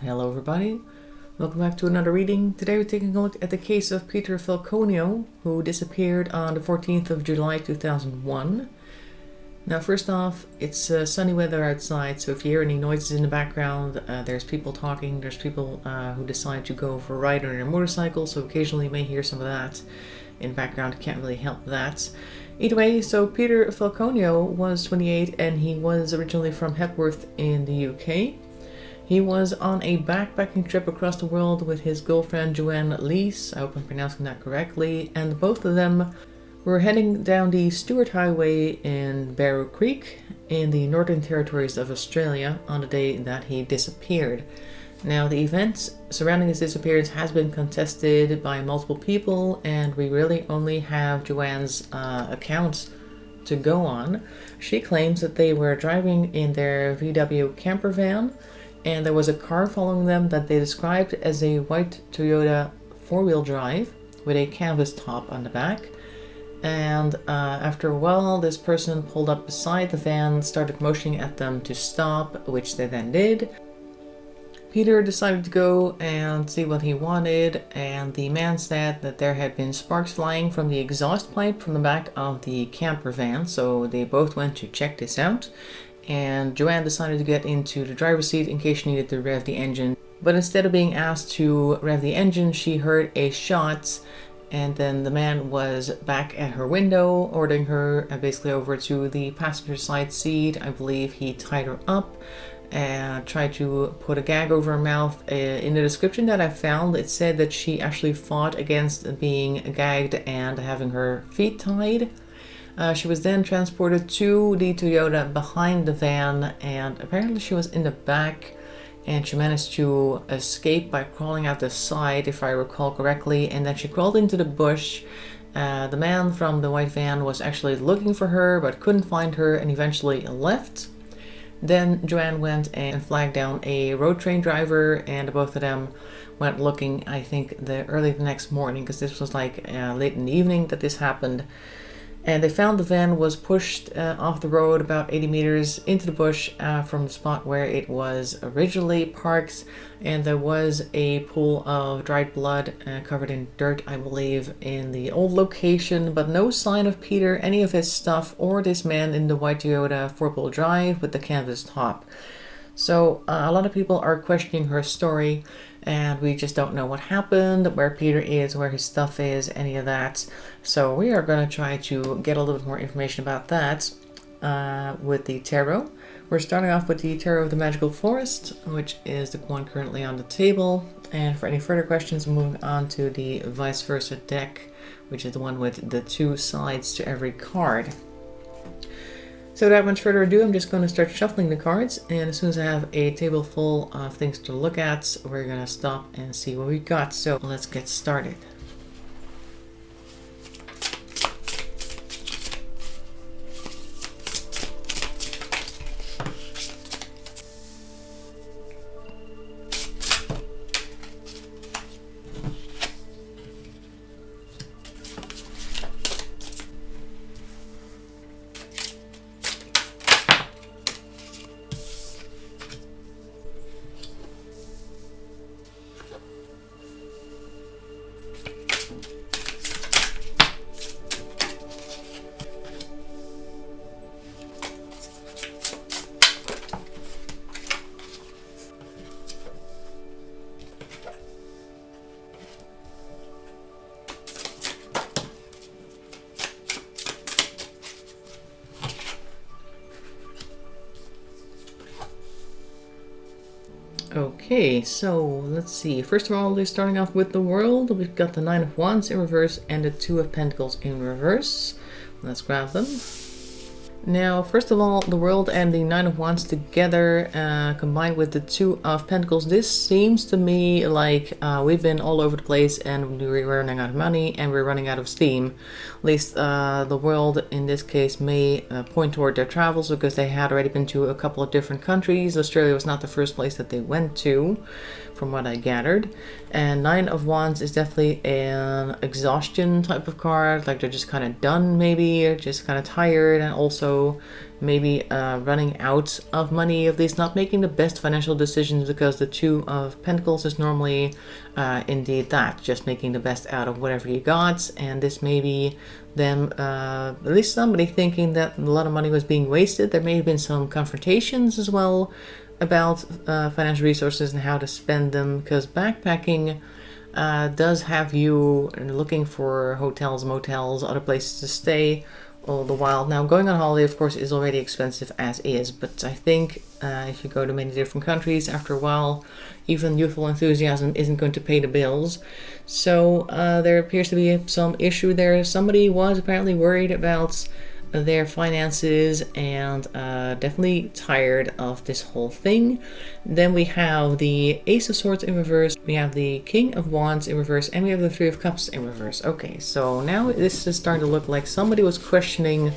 Hello everybody, welcome back to another reading. Today we're taking a look at the case of Peter Falconio, who disappeared on the 14th of July 2001. Now first off, it's sunny weather outside, so if you hear any noises in the background, there's people talking, there's people who decide to go for a ride on their motorcycle, so occasionally you may hear some of that in the background. Can't really help that. Either way, so Peter Falconio was 28 and he was originally from Hepworth in the UK. He was on a backpacking trip across the world with his girlfriend Joanne Lees, I hope I'm pronouncing that correctly, and both of them were heading down the Stuart Highway in Barrow Creek in the Northern Territories of Australia on the day that he disappeared. Now the events surrounding his disappearance has been contested by multiple people, and we really only have Joanne's account to go on. She claims that they were driving in their VW camper van, and there was a car following them that they described as a white Toyota four-wheel drive with a canvas top on the back. And after a while, this person pulled up beside the van, started motioning at them to stop, which they then did. Peter decided to go and see what he wanted, and the man said that there had been sparks flying from the exhaust pipe from the back of the camper van, so they both went to check this out. And Joanne decided to get into the driver's seat in case she needed to rev the engine. But instead of being asked to rev the engine, she heard a shot, and then the man was back at her window, ordering her basically over to the passenger side seat. I believe he tied her up and tried to put a gag over her mouth. In the description that I found, it said that she actually fought against being gagged and having her feet tied. She was then transported to the Toyota behind the van, and apparently she was in the back, and she managed to escape by crawling out the side, if I recall correctly, and then she crawled into the bush. The man from the white van was actually looking for her but couldn't find her and eventually left. Then Joanne went and flagged down a road train driver, and both of them went looking, I think, early the next morning, because this was like late in the evening that this happened. And they found the van was pushed off the road about 80 meters into the bush from the spot where it was originally parked. And there was a pool of dried blood covered in dirt, I believe, in the old location. But no sign of Peter, any of his stuff, or this man in the white Toyota four-wheel drive with the canvas top. So a lot of people are questioning her story, and we just don't know what happened, where Peter is, where his stuff is, any of that. So we are going to try to get a little bit more information about that with the tarot. We're starting off with the Tarot of the Magical Forest, which is the one currently on the table. And for any further questions, we're moving on to the Vice Versa deck, which is the one with the two sides to every card. So without much further ado, I'm just going to start shuffling the cards, and as soon as I have a table full of things to look at, we're going to stop and see what we got. So let's get started. Okay, so let's see. First of all, they're starting off with the World. We've got the Nine of Wands in reverse and the Two of Pentacles in reverse. Let's grab them. Now, first of all, the World and the Nine of Wands together, combined with the Two of Pentacles, this seems to me like we've been all over the place and we're running out of money and we're running out of steam. At least the World in this case may point toward their travels, because they had already been to a couple of different countries. Australia was not the first place that they went to, from what I gathered. And Nine of Wands is definitely an exhaustion type of card, like they're just kind of done maybe, or just kind of tired, and also also maybe running out of money, at least not making the best financial decisions, because the Two of Pentacles is normally indeed that, just making the best out of whatever you got. And this may be them, at least somebody thinking that a lot of money was being wasted. There may have been some confrontations as well about financial resources and how to spend them, because backpacking does have you looking for hotels, motels, other places to stay all the while. Now, going on holiday, of course, is already expensive as is, but I think if you go to many different countries, after a while, even youthful enthusiasm isn't going to pay the bills. So there appears to be some issue there. Somebody was apparently worried about their finances and definitely tired of this whole thing. Then we have the Ace of Swords in reverse, we have the King of Wands in reverse, and we have the Three of Cups in reverse. Okay, so now this is starting to look like somebody was questioning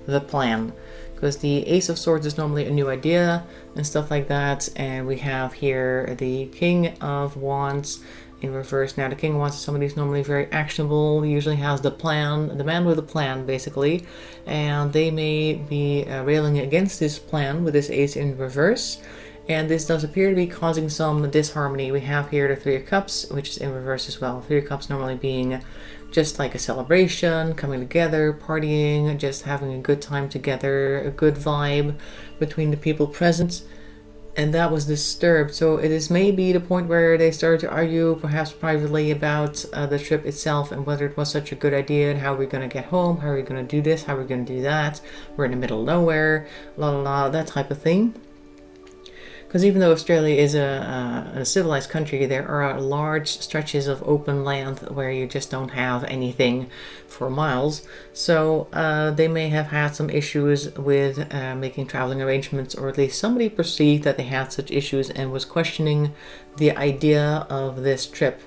the plan, because the Ace of Swords is normally a new idea and stuff like that. And we have here the King of Wands in reverse. Now, the King of Wands is somebody who's normally very actionable, usually has the plan, the man with a plan, basically. And they may be railing against this plan with this Ace in reverse. And this does appear to be causing some disharmony. We have here the Three of Cups, which is in reverse as well. Three of Cups normally being just like a celebration, coming together, partying, just having a good time together, a good vibe between the people present. And that was disturbed. So it is maybe the point where they started to argue, perhaps privately, about the trip itself and whether it was such a good idea and how we're going to get home, how we're going to do this, how we're going to do that. We're in the middle of nowhere, la la la, that type of thing. Because even though Australia is a civilized country, there are large stretches of open land where you just don't have anything for miles. So they may have had some issues with making traveling arrangements, or at least somebody perceived that they had such issues and was questioning the idea of this trip.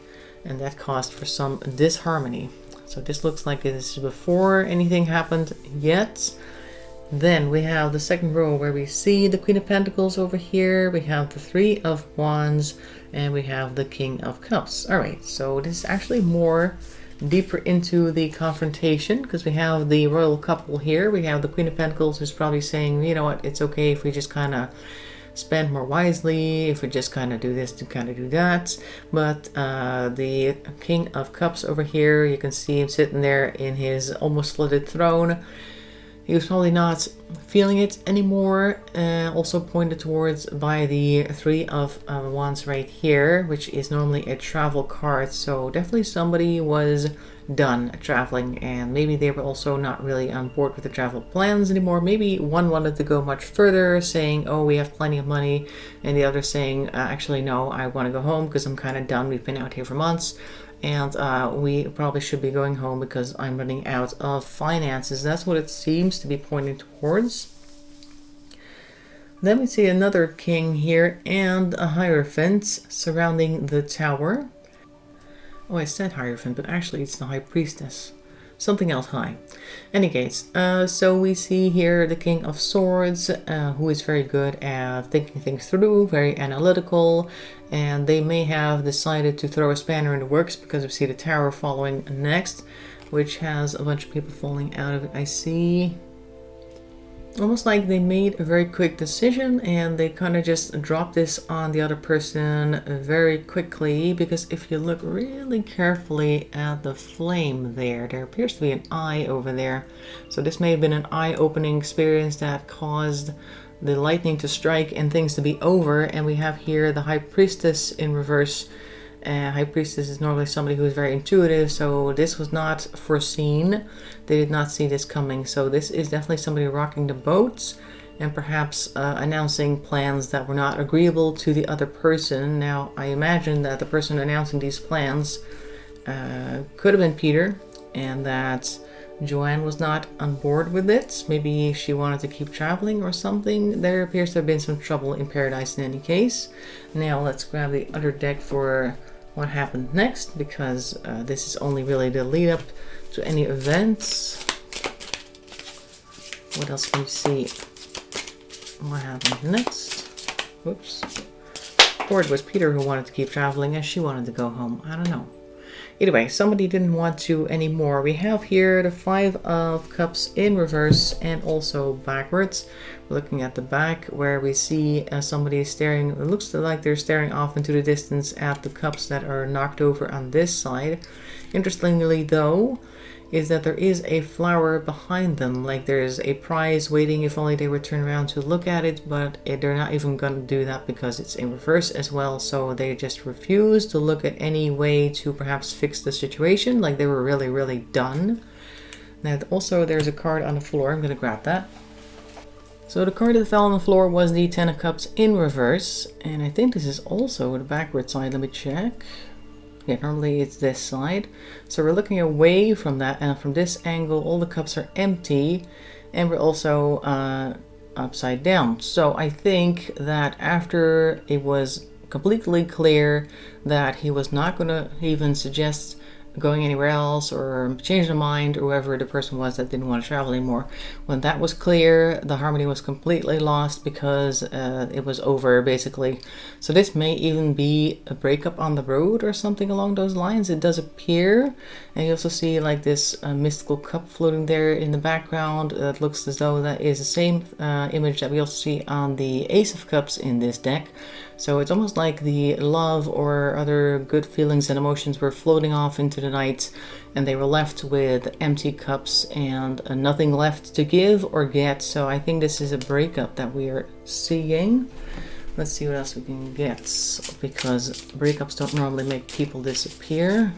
And that caused for some disharmony. So this looks like it is before anything happened yet. Then we have the second row where we see the Queen of Pentacles over here. We have the Three of Wands and we have the King of Cups. All right, so this is actually more deeper into the confrontation, because we have the royal couple here. We have the Queen of Pentacles who's probably saying, you know what, it's okay if we just kind of spend more wisely, if we just kind of do this to kind of do that. But the King of Cups over here, you can see him sitting there in his almost flooded throne. He was probably not feeling it anymore, also pointed towards by the Three of Wands right here, which is normally a travel card. So definitely somebody was done traveling, and maybe they were also not really on board with the travel plans anymore. Maybe one wanted to go much further, saying, oh, we have plenty of money, and the other saying, actually, no, I want to go home because I'm kind of done. We've been out here for months. And we probably should be going home because I'm running out of finances. That's what it seems to be pointing towards. Then we see another king here and a Hierophant surrounding the tower. Oh, I said Hierophant, but actually it's the High Priestess. Something else high. Any case, so we see here the King of Swords, who is very good at thinking things through, very analytical, and they may have decided to throw a spanner in the works, because we see the tower following next, which has a bunch of people falling out of it. I see almost like they made a very quick decision and they kind of just dropped this on the other person very quickly, because if you look really carefully at the flame there appears to be an eye over there. So this may have been an eye-opening experience that caused the lightning to strike and things to be over. And we have here the High Priestess in reverse. High Priestess is normally somebody who is very intuitive, so this was not foreseen. They did not see this coming. So this is definitely somebody rocking the boat and perhaps announcing plans that were not agreeable to the other person. Now, I imagine that the person announcing these plans could have been Peter, and that Joanne was not on board with it. Maybe she wanted to keep traveling or something. There appears to have been some trouble in paradise in any case. Now let's grab the other deck for what happened next, because this is only really the lead up to any events. What else can we see? What happened next? Whoops. Or it was Peter who wanted to keep traveling and she wanted to go home. I don't know. Anyway, somebody didn't want to anymore. We have here the 5 of Cups in reverse and also backwards. We're looking at the back where we see somebody staring. It looks like they're staring off into the distance at the cups that are knocked over on this side. Interestingly though, is that there is a flower behind them, like there's a prize waiting if only they would turn around to look at it, but they're not even going to do that because it's in reverse as well, so they just refuse to look at any way to perhaps fix the situation, like they were really done. Now also there's a card on the floor, I'm going to grab that. So the card that fell on the floor was the 10 of Cups in reverse, and I think this is also the backward side, let me check. Yeah, normally it's this side. So we're looking away from that, and from this angle all the cups are empty, and we're also upside down. So I think that after it was completely clear that he was not going to even suggest going anywhere else or change their mind, or whoever the person was that didn't want to travel anymore, when that was clear, the harmony was completely lost because it was over basically. So this may even be a breakup on the road or something along those lines. It does appear, and you also see like this mystical cup floating there in the background. It looks as though that is the same image that we also see on the Ace of Cups in this deck. So it's almost like the love or other good feelings and emotions were floating off into the night, and they were left with empty cups and nothing left to give or get. So I think this is a breakup that we are seeing. Let's see what else we can get, because breakups don't normally make people disappear.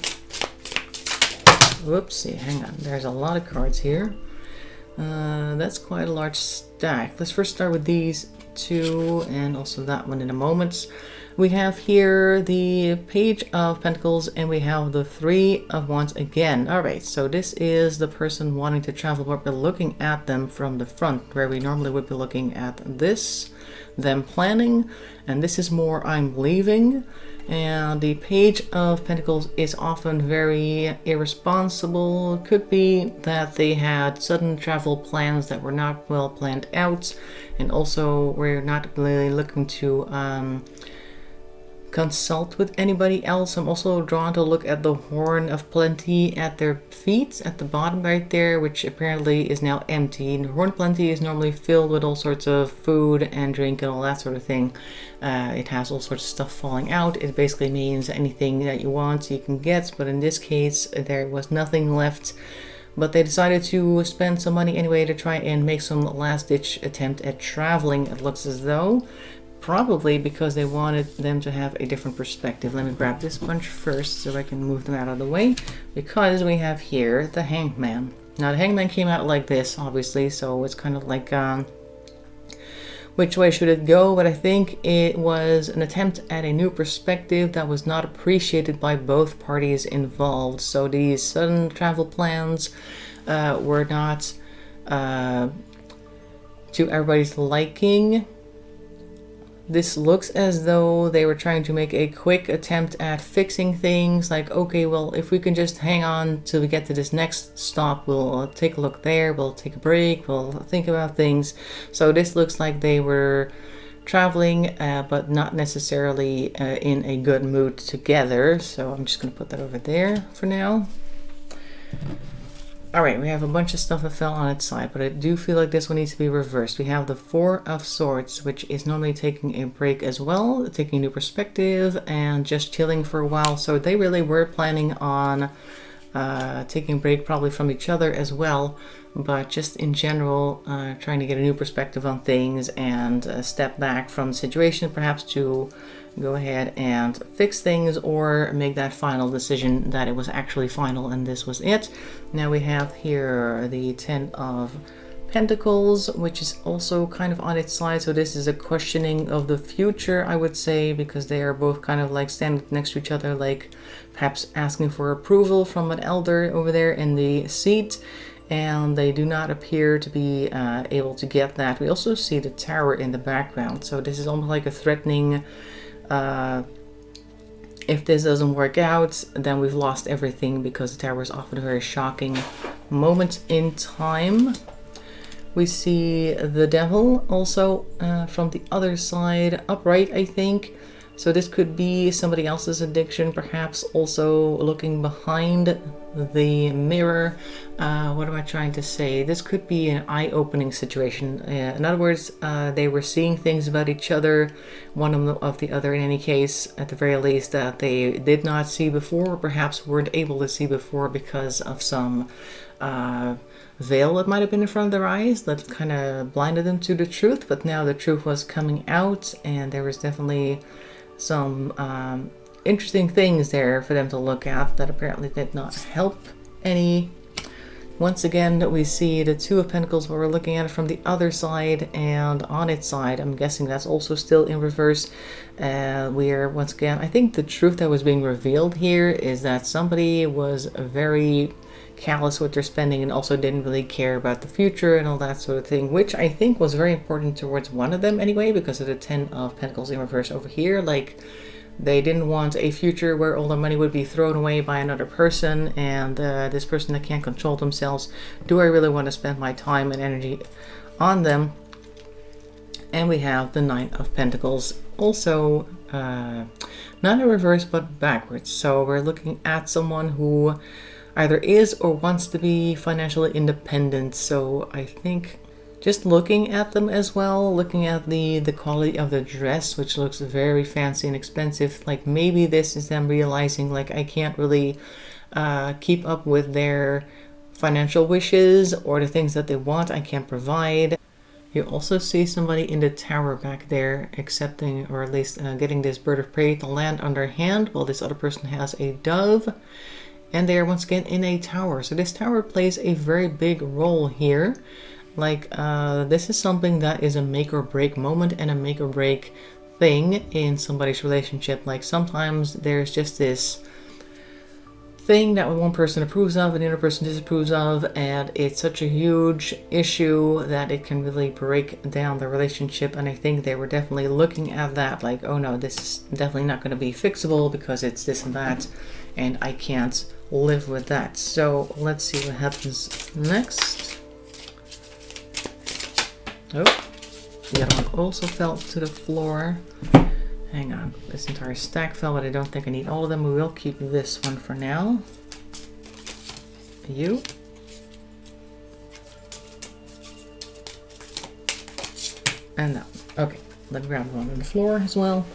Whoopsie, hang on. There's a lot of cards here. That's quite a large stack. Let's first start with these two and also that one in a moment. We have here the Page of Pentacles and we have the 3 of Wands again. Alright, so this is the person wanting to travel, but we're looking at them from the front, where we normally would be looking at this, them planning, and this is more I'm leaving. And the Page of Pentacles is often very irresponsible. It could be that they had sudden travel plans that were not well planned out, and also we're not really looking to consult with anybody else. I'm also drawn to look at the Horn of Plenty at their feet at the bottom right there, which apparently is now empty. And the Horn of Plenty is normally filled with all sorts of food and drink and all that sort of thing. It has all sorts of stuff falling out. It basically means anything that you want you can get, but in this case there was nothing left. But they decided to spend some money anyway to try and make some last-ditch attempt at traveling, it looks as though. Probably because they wanted them to have a different perspective. Let me grab this bunch first so I can move them out of the way, because we have here the Hangman. Now the Hangman came out like this, obviously, so it's kind of like which way should it go? But I think it was an attempt at a new perspective that was not appreciated by both parties involved. So these sudden travel plans were not to everybody's liking. This looks as though they were trying to make a quick attempt at fixing things, like, okay, well, if we can just hang on till we get to this next stop, we'll take a look there, we'll take a break, we'll think about things. So this looks like they were traveling, but not necessarily in a good mood together. So I'm just going to put that over there for now. Alright, we have a bunch of stuff that fell on its side, but I do feel like this one needs to be reversed. We have the 4 of Swords, which is normally taking a break as well, taking a new perspective and just chilling for a while. So they really were planning on taking a break probably from each other as well, but just in general trying to get a new perspective on things and step back from the situation, perhaps to go ahead and fix things or make that final decision that it was actually final and this was it. Now we have here the 10 of Pentacles, which is also kind of on its side. So this is a questioning of the future, I would say, because they are both kind of like standing next to each other, like perhaps asking for approval from an elder over there in the seat. And they do not appear to be able to get that. We also see the Tower in the background. So this is almost like a threatening, if this doesn't work out, then we've lost everything, because the Tower is often a very shocking moment in time. We see the Devil also from the other side, upright, I think. So this could be somebody else's addiction, perhaps also looking behind the mirror. What am I trying to say? This could be an eye-opening situation. In other words, they were seeing things about each other, one of the other in any case, at the very least, that they did not see before, or perhaps weren't able to see before because of some veil that might have been in front of their eyes that kind of blinded them to the truth. But now the truth was coming out, and there was definitely some interesting things there for them to look at that apparently did not help any. Once again, we see the Two of Pentacles, but we're looking at it from the other side, and on its side, I'm guessing that's also still in reverse. Where, once again, I think the truth that was being revealed here is that somebody was very callous with their spending and also didn't really care about the future and all that sort of thing, which I think was very important towards one of them anyway, because of the Ten of Pentacles in reverse over here. Like, they didn't want a future where all their money would be thrown away by another person, and this person that can't control themselves. Do I really want to spend my time and energy on them? And we have the Nine of Pentacles, also not in reverse but backwards. So we're looking at someone who either is or wants to be financially independent. So I think just looking at them as well, looking at the quality of the dress, which looks very fancy and expensive, like maybe this is them realizing, like, I can't really keep up with their financial wishes or the things that they want, I can't provide. You also see somebody in the tower back there accepting, or at least getting this bird of prey to land on their hand, while this other person has a dove. And they are once again in a tower. So this tower plays a very big role here. Like, this is something that is a make or break moment and a make or break thing in somebody's relationship. Like, sometimes there's just this thing that one person approves of and the other person disapproves of, and it's such a huge issue that it can really break down the relationship. And I think they were definitely looking at that like, oh no, this is definitely not going to be fixable because it's this and that, and I can't live with that. So let's see what happens next. Oh, the other one also fell to the floor. Hang on, this entire stack fell, but I don't think I need all of them. We will keep this one for now. You. And that one. Okay, let's grab one on the floor as well.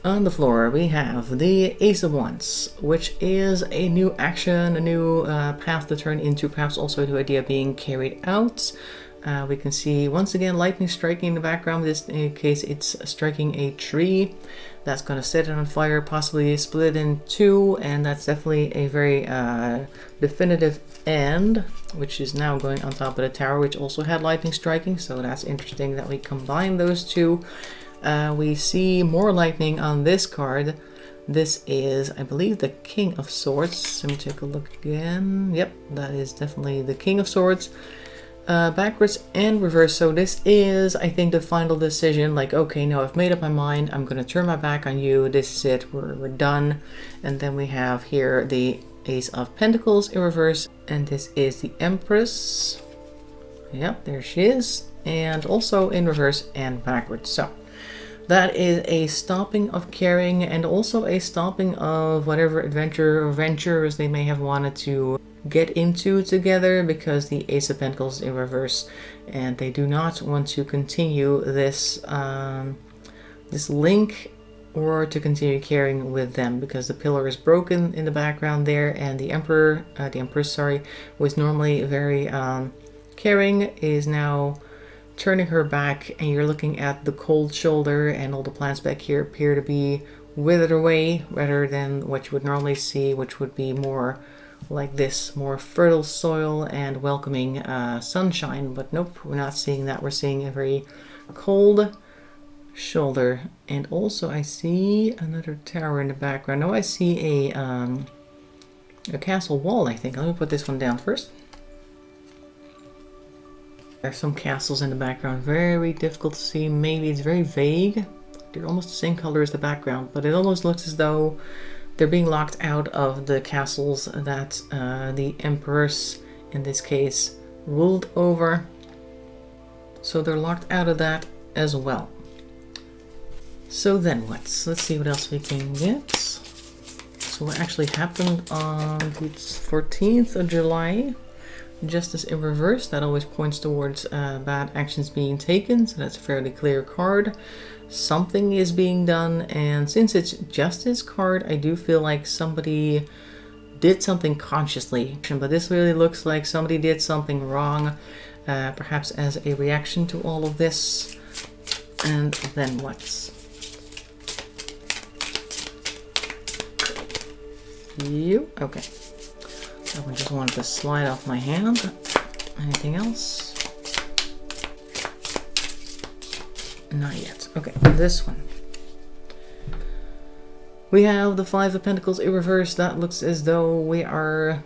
On the floor we have the Ace of Wands, which is a new action, a new path to turn into, perhaps also the idea being carried out. We can see once again lightning striking in the background. In this case it's striking a tree that's going to set it on fire, possibly split it in two, and that's definitely a very definitive end, which is now going on top of the tower, which also had lightning striking. So that's interesting that we combine those two. We see more lightning on this card. This is, I believe, the King of Swords. Let me take a look again. Yep, that is definitely the King of Swords. Backwards and reverse. So this is, I think, the final decision. Like, okay, no, I've made up my mind. I'm going to turn my back on you. This is it. We're done. And then we have here the Ace of Pentacles in reverse. And this is the Empress. Yep, there she is. And also in reverse and backwards. So that is a stopping of caring, and also a stopping of whatever adventure or ventures they may have wanted to get into together, because the Ace of Pentacles in reverse, and they do not want to continue this this link or to continue caring with them, because the pillar is broken in the background there, and the Empress, sorry, was normally very caring, is now turning her back, and you're looking at the cold shoulder, and all the plants back here appear to be withered away rather than what you would normally see, which would be more like this, more fertile soil and welcoming sunshine. But nope, we're not seeing that. We're seeing a very cold shoulder. And also I see another tower in the background. Now I see a castle wall, I think. Let me put this one down first. There's some castles in the background, very difficult to see. Maybe it's very vague. They're almost the same color as the background, but it almost looks as though they're being locked out of the castles that the Empress, in this case, ruled over. So they're locked out of that as well. So then let's see what else we can get. So what actually happened on the 14th of July? Justice in reverse, that always points towards bad actions being taken, so that's a fairly clear card. Something is being done, and since it's justice card, I do feel like somebody did something consciously, but this really looks like somebody did something wrong, perhaps as a reaction to all of this. And then what? You? Okay. That one just wanted to slide off my hand. Anything else? Not yet. Okay, this one. We have the Five of Pentacles in reverse. That looks as though we are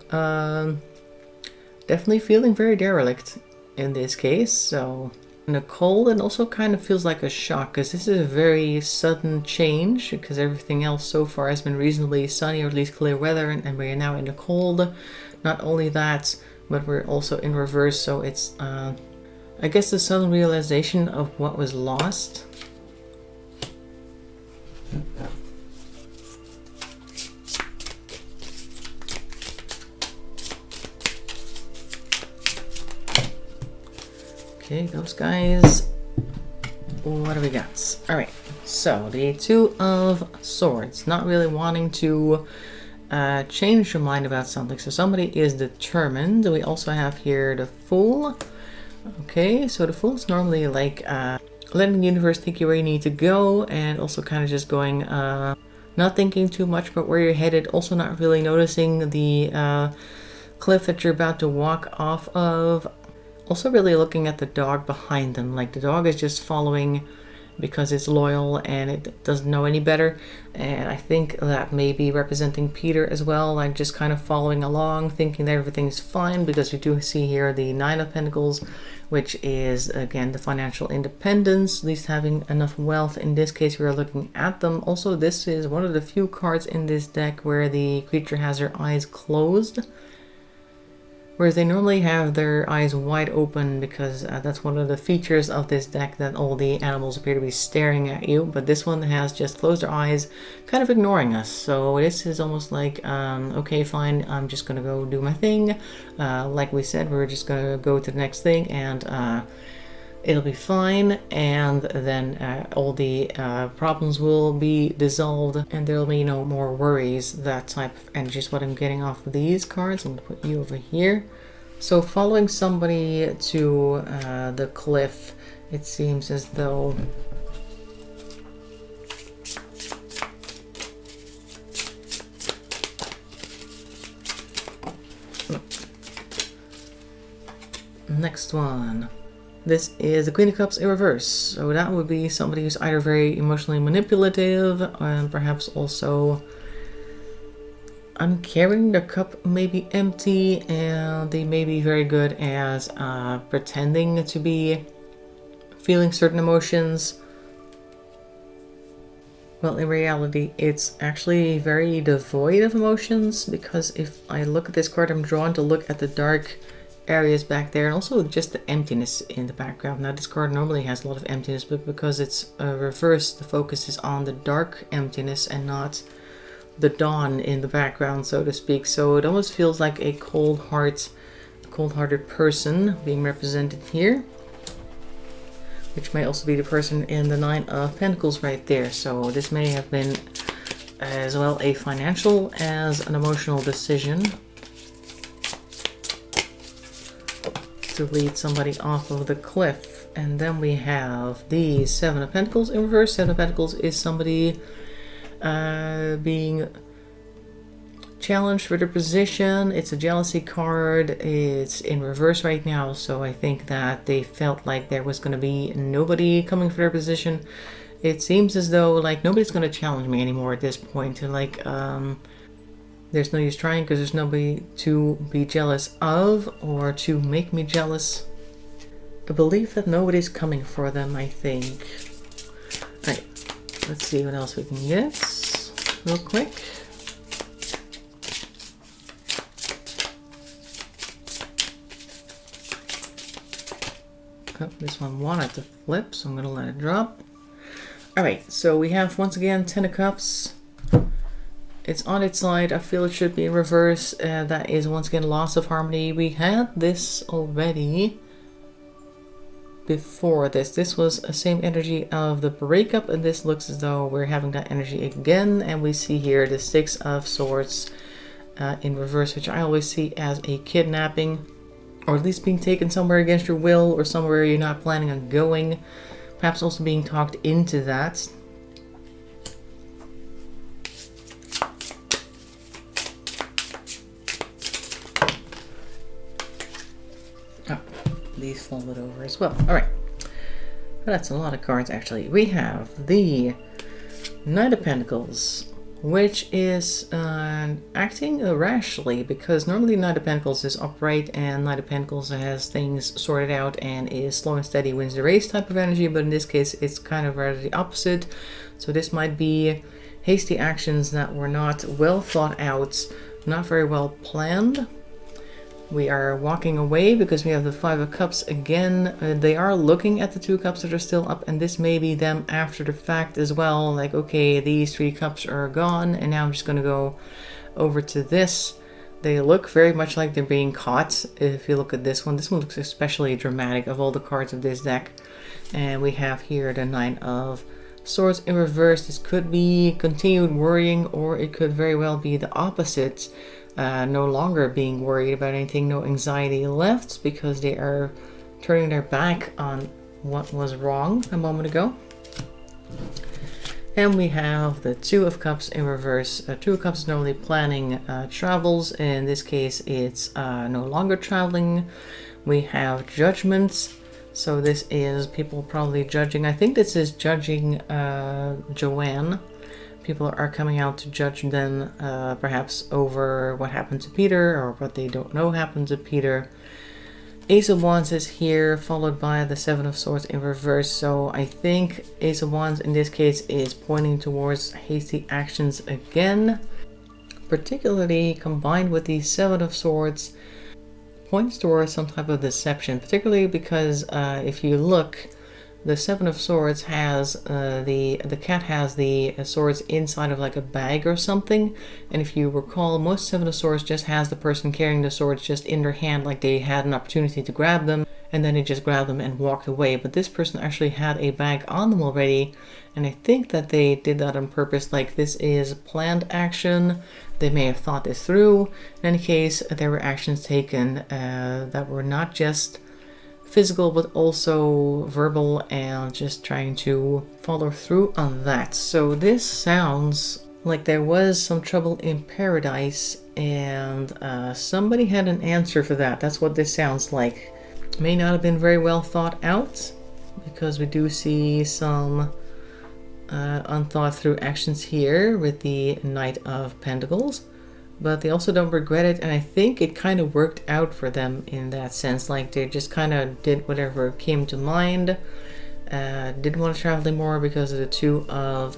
definitely feeling very derelict in this case. So in a cold, and also kind of feels like a shock, because this is a very sudden change, because everything else so far has been reasonably sunny or at least clear weather, and we are now in the cold. Not only that, but we're also in reverse, so it's I guess the sudden realization of what was lost. Okay, those guys. What do we got? Alright, so the Two of Swords. Not really wanting to change your mind about something. So somebody is determined. We also have here the Fool. Okay, so the Fool is normally like letting the universe take you where you need to go, and also kind of just going, not thinking too much about where you're headed. Also not really noticing the cliff that you're about to walk off of. Also really looking at the dog behind them, like the dog is just following because it's loyal and it doesn't know any better. And I think that may be representing Peter as well, like just kind of following along, thinking that everything's fine, because we do see here the Nine of Pentacles, which is again the financial independence, at least having enough wealth. In this case, we are looking at them. Also, this is one of the few cards in this deck where the creature has her eyes closed, whereas they normally have their eyes wide open, because that's one of the features of this deck, that all the animals appear to be staring at you. But this one has just closed their eyes, kind of ignoring us. So this is almost like, okay, fine, I'm just gonna go do my thing. Like we said, we're just gonna go to the next thing, and it'll be fine. And then all the problems will be dissolved, and there'll be no more worries. That type of energy is what I'm getting off of these cards. I'm gonna put you over here. So following somebody to the cliff, it seems as though next one. This is the Queen of Cups in reverse. So that would be somebody who's either very emotionally manipulative, and perhaps also uncaring. Their cup may be empty, and they may be very good at pretending to be feeling certain emotions. Well, in reality, it's actually very devoid of emotions, because if I look at this card, I'm drawn to look at the dark areas back there, and also just the emptiness in the background. Now, this card normally has a lot of emptiness, but because it's reversed, the focus is on the dark emptiness and not the dawn in the background, so to speak. So it almost feels like a cold-hearted person being represented here, which may also be the person in the Nine of Pentacles right there. So this may have been as well a financial as an emotional decision to lead somebody off of the cliff. And then we have the Seven of Pentacles in reverse. Seven of Pentacles is somebody being challenged for their position. It's a jealousy card. It's in reverse right now, so I think that they felt like there was going to be nobody coming for their position. It seems as though like nobody's going to challenge me anymore at this point, and like there's no use trying, because there's nobody to be jealous of or to make me jealous. A belief that nobody's coming for them, I think. Alright, let's see what else we can get real quick. Oh, this one wanted to flip, so I'm going to let it drop. Alright, so we have once again Ten of Cups. It's on its side. I feel it should be in reverse. That is once again loss of harmony. We had this already before this. This was the same energy of the breakup, and this looks as though we're having that energy again. And we see here the Six of Swords in reverse, which I always see as a kidnapping, or at least being taken somewhere against your will, or somewhere you're not planning on going. Perhaps also being talked into that. Oh, these folded over as well. Alright. That's a lot of cards actually. We have the Knight of Pentacles, which is acting irrationally, because normally Knight of Pentacles is upright and Knight of Pentacles has things sorted out and is slow and steady, wins the race type of energy, but in this case it's kind of rather the opposite. So this might be hasty actions that were not well thought out, not very well planned. We are walking away because we have the Five of Cups again. They are looking at the two cups that are still up, and this may be them after the fact as well. Like, okay, these three cups are gone, and now I'm just going to go over to this. They look very much like they're being caught. If you look at this one looks especially dramatic of all the cards of this deck. And we have here the Nine of Swords in reverse. This could be continued worrying, or it could very well be the opposite. No longer being worried about anything, no anxiety left, because they are turning their back on what was wrong a moment ago. And we have the Two of Cups in reverse. Two of Cups is normally planning travels. In this case, it's no longer traveling. We have Judgments. So this is people probably judging. I think this is judging Joanne. People are coming out to judge them, perhaps over what happened to Peter, or what they don't know happened to Peter. Ace of Wands is here, followed by the Seven of Swords in reverse. So I think Ace of Wands in this case is pointing towards hasty actions again. Particularly combined with the Seven of Swords, points towards some type of deception. Particularly because if you look, the Seven of Swords has the cat has the swords inside of like a bag or something, and if you recall, most Seven of Swords just has the person carrying the swords just in their hand, like they had an opportunity to grab them and then they just grabbed them and walked away. But this person actually had a bag on them already, and I think that they did that on purpose. Like, this is planned action. They may have thought this through. In any case, there were actions taken that were not just physical, but also verbal, and just trying to follow through on that. So this sounds like there was some trouble in paradise, and somebody had an answer for that. That's what this sounds like. May not have been very well thought out, because we do see some unthought through actions here with the Knight of Pentacles. But they also don't regret it, and I think it kind of worked out for them in that sense. Like, they just kind of did whatever came to mind. Didn't want to travel anymore because of the Two of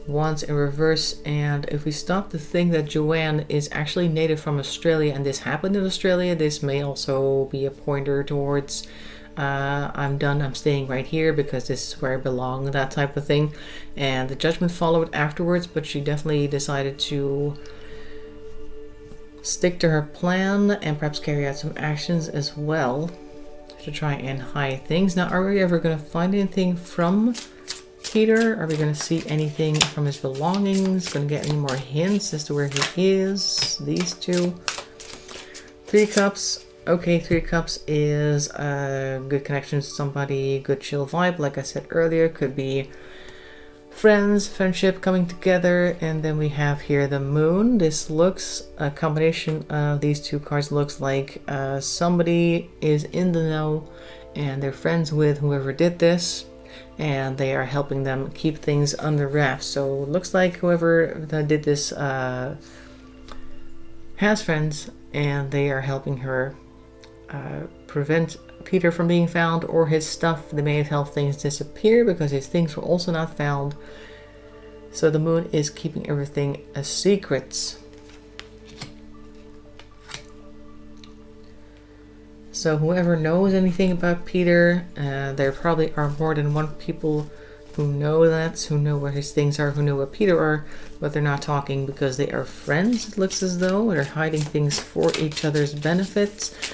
Wands in reverse. And if we stop to think that Joanne is actually native from Australia, and this happened in Australia, this may also be a pointer towards I'm done, I'm staying right here because this is where I belong, that type of thing. And the Judgment followed afterwards, but she definitely decided to stick to her plan and perhaps carry out some actions as well to try and hide things. Now, are we ever going to find anything from Peter? Are we going to see anything from his belongings? Going to get any more hints as to where he is? These two. Three Cups. Okay, Three Cups is a good connection to somebody, good chill vibe. Like I said earlier, could be friends, friendship coming together. And then we have here the Moon. This looks, a combination of these two cards looks like somebody is in the know and they're friends with whoever did this, and they are helping them keep things under wraps. So it looks like whoever did this has friends, and they are helping her prevent Peter from being found, or his stuff. They may have helped things disappear because his things were also not found. So the Moon is keeping everything a secret. So whoever knows anything about Peter, there probably are more than one people who know that, who know where his things are, who know where Peter are, but they're not talking because they are friends. It looks as though they're hiding things for each other's benefits.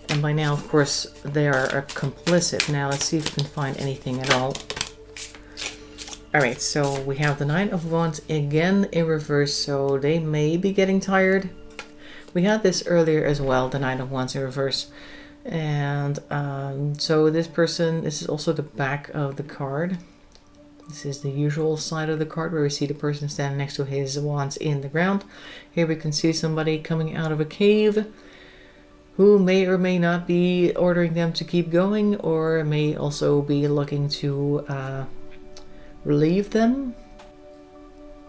And by now, of course, they are complicit. Now let's see if we can find anything at all. Alright, so we have the Nine of Wands again in reverse, so they may be getting tired. We had this earlier as well, the Nine of Wands in reverse. And so this person, this is also the back of the card. This is the usual side of the card where we see the person standing next to his wands in the ground. Here we can see somebody coming out of a cave who may or may not be ordering them to keep going, or may also be looking to relieve them.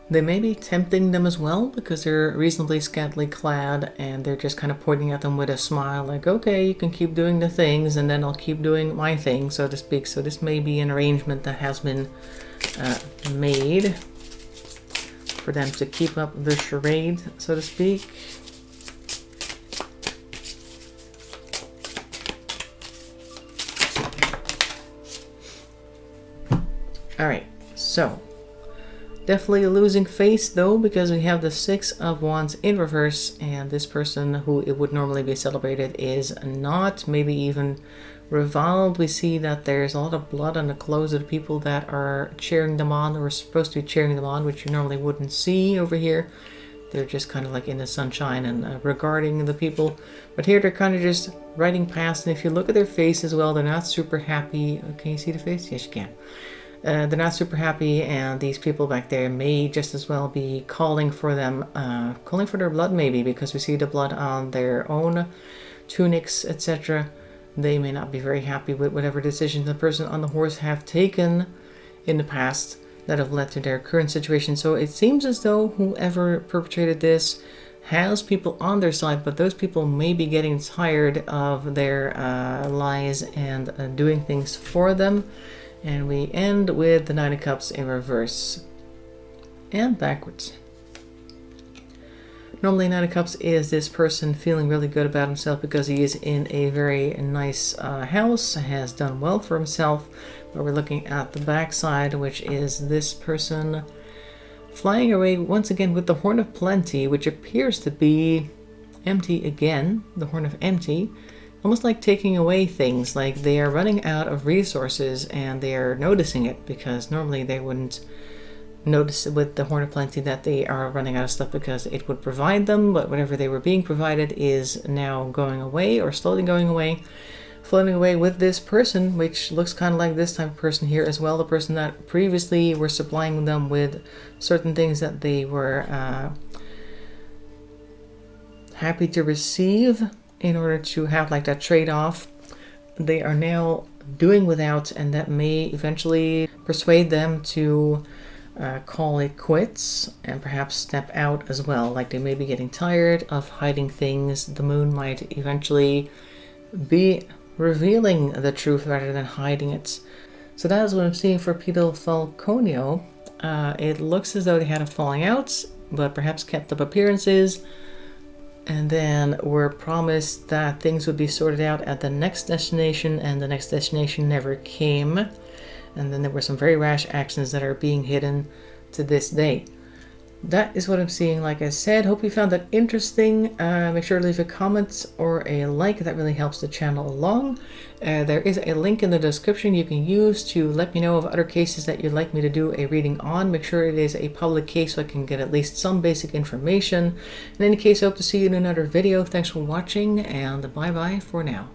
They may be tempting them as well because they're reasonably scantily clad and they're just kind of pointing at them with a smile like, okay, you can keep doing the things and then I'll keep doing my thing, so to speak. So this may be an arrangement that has been made for them to keep up the charade, so to speak. Alright, so definitely a losing face though, because we have the Six of Wands in reverse, and this person who it would normally be celebrated is not, maybe even reviled. We see that there's a lot of blood on the clothes of the people that are cheering them on, or supposed to be cheering them on, which you normally wouldn't see over here. They're just kind of like in the sunshine and regarding the people. But here they're kind of just riding past, and if you look at their face as well, they're not super happy. Can you see the face? Yes, you can. They're not super happy, and these people back there may just as well be calling for them, calling for their blood maybe, because we see the blood on their own tunics, etc. They may not be very happy with whatever decisions the person on the horse have taken in the past that have led to their current situation. So it seems as though whoever perpetrated this has people on their side, but those people may be getting tired of their lies and doing things for them. And we end with the Nine of Cups in reverse and backwards. Normally Nine of Cups is this person feeling really good about himself because he is in a very nice house, has done well for himself. But we're looking at the back side, which is this person flying away once again with the Horn of Plenty, which appears to be empty again, the Horn of Empty. Almost like taking away things, like they are running out of resources and they are noticing it, because normally they wouldn't notice with the Horn of Plenty that they are running out of stuff because it would provide them, but whatever they were being provided is now going away, or slowly going away, floating away with this person, which looks kind of like this type of person here as well, the person that previously were supplying them with certain things that they were happy to receive in order to have like that trade-off. They are now doing without, and that may eventually persuade them to call it quits and perhaps step out as well. Like they may be getting tired of hiding things. The moon might eventually be revealing the truth rather than hiding it. So that is what I'm seeing for Peter Falconio. It looks as though they had a falling out, but perhaps kept up appearances, and then were promised that things would be sorted out at the next destination, and the next destination never came. And then there were some very rash actions that are being hidden to this day. That is what I'm seeing, like I said. Hope you found that interesting. Make sure to leave a comment or a like. That really helps the channel along. There is a link in the description you can use to let me know of other cases that you'd like me to do a reading on. Make sure it is a public case so I can get at least some basic information. In any case, I hope to see you in another video. Thanks for watching, and bye-bye for now.